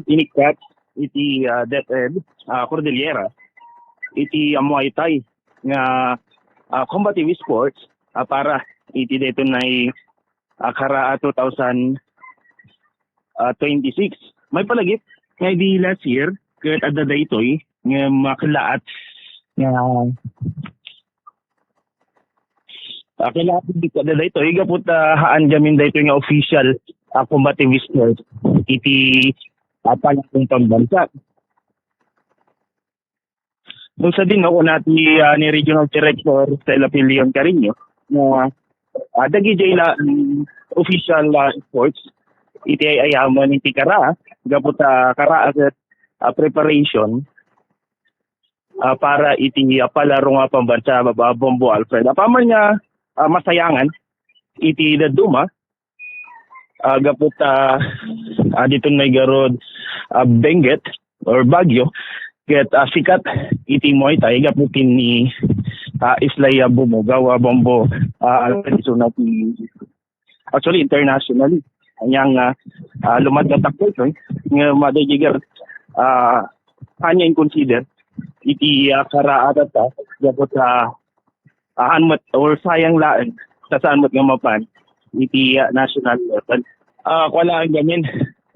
Inikat iti DepEd Cordillera iti Muay Thai nga combative sports para iti dito na kara 2026. May palagip nga di last year ket adda daytoy nga maklaat nga kailangan dito adda daytoy gapot haan gamin daytoy nga official combative sports iti panatong pambansa. Doon sa din ako ni Regional Director Stella Pilion Carino na dagi jay la official sports iti ayaman iti kara gapot kara at preparation para iti palaro nga pambansa Bombo Alfred. Apaman nga masayangan iti daduma gapot dito may garod Benguet or Baguio ket sikat iti Muay Thai gaputin ni Islaya Bumugaw Bombo Alfred actually internationally anyang lumadlatak po ito nga madajigar kanya consider iti karaat gapot anmat or sayang laan sa saan mat nga mapan iti national level. Wala ang gamin.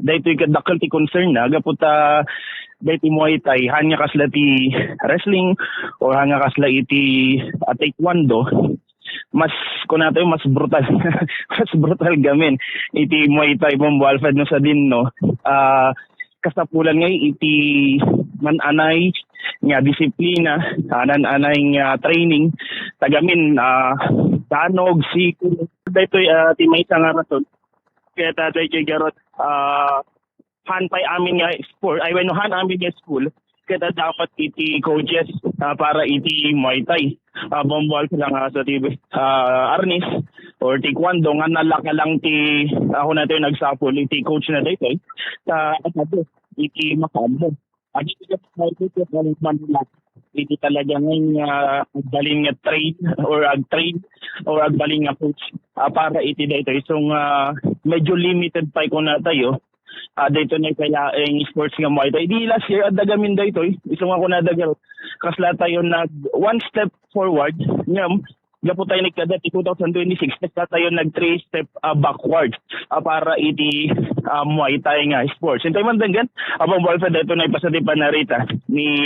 Dahito kadakal ti concern na gapot dahito Muay Thai hanya kasla ti wrestling or hanya kasla iti taekwondo mas kunato mas brutal mas brutal gamin iti Muay Thai Bombo Alfred no sa din no kasapulan ngay iti mananay nga disiplina anay nga training tagamin tanog sikul daytoy ti may nga raton kaya tatay kay garot han pay amin nga sport ay when han amin nga school kaya dapat iti coaches para iti Muay Thai Bombo Alfred lang sa TV Arnis or taekwondo nga nalaka lang ti ako na tayo nagsapol iti coach na daytoy sa iti makabo at iti Manila iti talaga nga agbaling nga trade or agbaling nga coach para iti daytoy so medyo limited pa ko na tayo dayto na kaya sports nga Muay Thai di last year adda gamin daytoy isong ako na dagal kasla tayo nag one step forward ngam gapot tayo nagkada 2026 kasla tayo nag 3 step backward para iti Muay Thai nga sports intay man danggan abang Wolfa dayto na ipasati panarita ni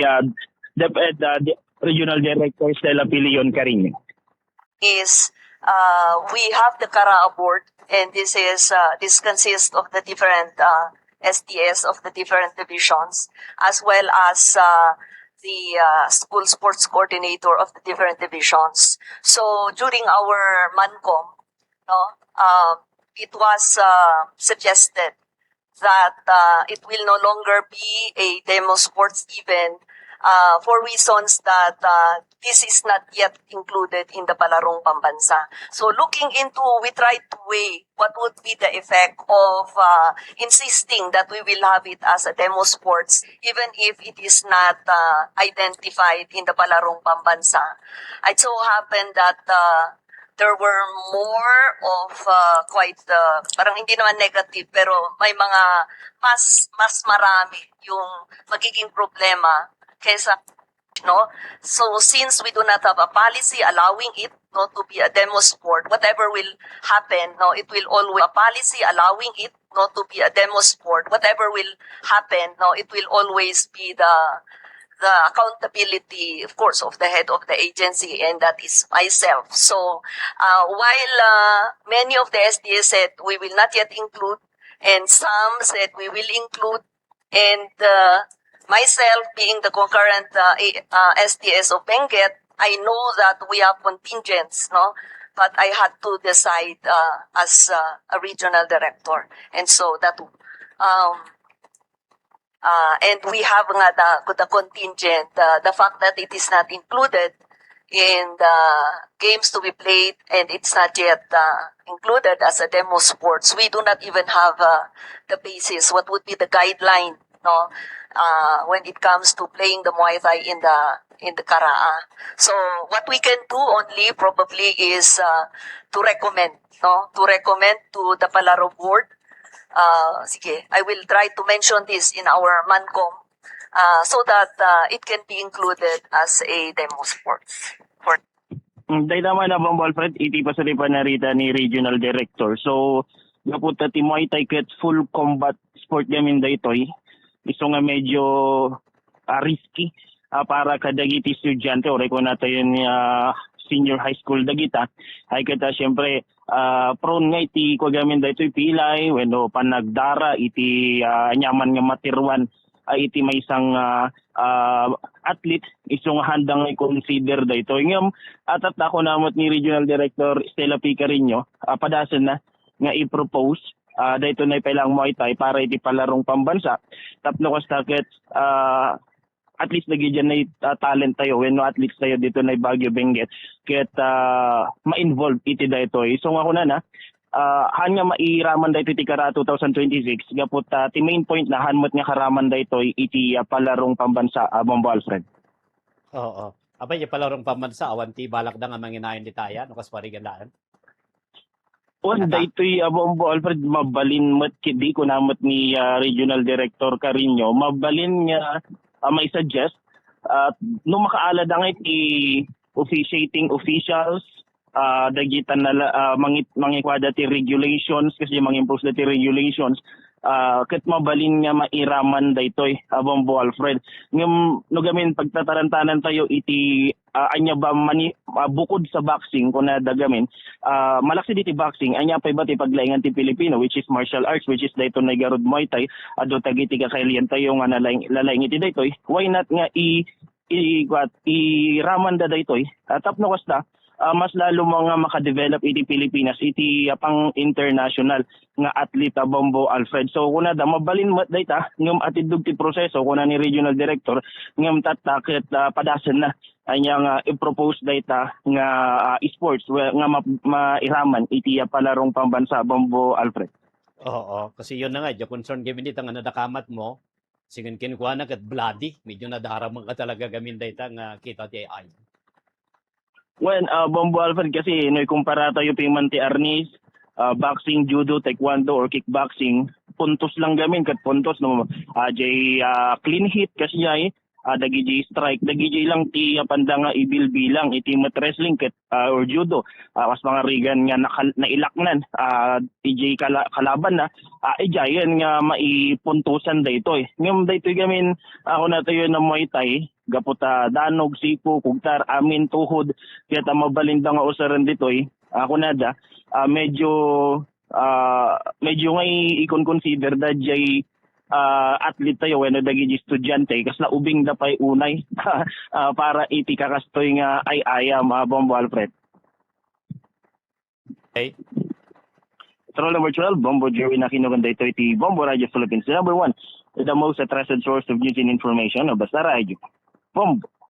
DepEd Regional Director Stella Pilion Carino is we have the Kara board, and this consists of the different SDS of the different divisions, as well as the school sports coordinator of the different divisions. So during our MANCOM, it was suggested that it will no longer be a demo sports event for reasons that this is not yet included in the Palarong Pambansa. So we tried to weigh what would be the effect of insisting that we will have it as a demo sports, even if it is not identified in the Palarong Pambansa. It so happened that there were more of parang hindi naman negative, pero may mga mas marami yung magiging problema kesa so since we do not have a policy allowing it to be a demo sport, whatever will happen it will always a policy allowing it to be a demo sport, whatever will happen it will always be the accountability, of course, of the head of the agency, and that is myself. So while many of the SDS said we will not yet include, and some said we will include, and myself being the concurrent SDS of Benguet, I know that we have contingents, but I had to decide as a regional director, and so that and we have the contingent, the fact that it is not included in the games to be played, and it's not yet included as a demo sports. We do not even have the basis. What would be the guideline, when it comes to playing the Muay Thai in the Karaa? So what we can do only probably is to recommend to the Palaro board sige, I will try to mention this in our Mancom so that it can be included as a demo sports. Dahil naman na Bombo Alfred, iti pa sa narita ni Regional Director. So, gaputa ti Muay Thai ket full combat sport gamin daytoy. Iso nga medyo risky para kadagiti estudyante o ko na tayo ni senior high school dagita. Ay kita syempre prone nga iti ko gamin daytoy pilay wenno panagdara iti nyaman nga matirwan ay iti may isang athlete isong handang i-consider dayto. Ngam atat ako namot ni Regional Director Stella Picarinho padasan na nga i-propose dayto na ipalang Muay Thai para iti palarong pambansa. Tapno ko staket at least lagi dyan na talent tayo when no athletes tayo dito na Baguio Benguet ket ma-involve iti dayto. So ako na hanya mairaman dayto iti kara 2026 gapot ti main point na hanmot nga karaman dayto iti palarong pambansa Bombo Alfred. Oo. Abay yung palarong pambansa awan ti balak da nga manginayon di taya no kas parigalaan. Daytoy Bombo Alfred mabalin met kidi ko namot ni Regional Director Carino mabalin nga may suggest no makaala da nga iti officiating officials dagitan na mangikwada ti regulations kasi mangimpose ti regulations ket mabalin nga mairaman daytoy Bombo Alfred ngem no gamin pagtatarantanan tayo iti anya ba bukod sa boxing kuna dagamin malaksi diti boxing anya pa iba ti paglaingan ti Pilipino which is martial arts which is dayto na garod Muay Thai adu tagiti ka kailan tayo nga nalaing iti daytoy why not nga i-raman da daytoy tapno kasta mas lalo mga makadevelop iti Pilipinas iti pang international nga athlete Bombo Alfred. So kuna da mabalin mat dayta ngem atidug ti proseso kuna ni Regional Director ngem tatakit padasen na anya nga i-propose dayta nga sports nga mairaman iti palarong pambansa Bombo Alfred. Oo, kasi yun na nga, yung concern gamin dito nga nadakamat mo, singin kinukuha na kat bloody, medyo nadaramang ka talaga gamin dayta nga kita ti AI. When Bombo Alfred kasi no ikumpara tayo pimanti arnis, boxing, judo, taekwondo or kickboxing, puntos lang gamin kat puntos no jay clean hit kasi ay dagi jay strike, dagi jay lang ti pandanga ibilbilang iti mat wrestling ket or judo was mga rigan nga nailaknan ti kalaban na jayan nga maipuntusan daytoy. Ngem daytoy gamin ako na tayo na Muay Thai gaputa danog sipo kugtar amin tuhod kaya mabalinda nga usaran ditoy ako na da medyo nga i-consider da jay athlete tayo when dagi estudyante kas na ubing da pay unay para iti kakastoy nga ay ayam Bombo Alfred. Okay. Patrol number 12, Bombo Jerry na kinugan dito iti Bombo Radio Philippines. Number 1, the most trusted source of news and information. Basta Radio. Bombo.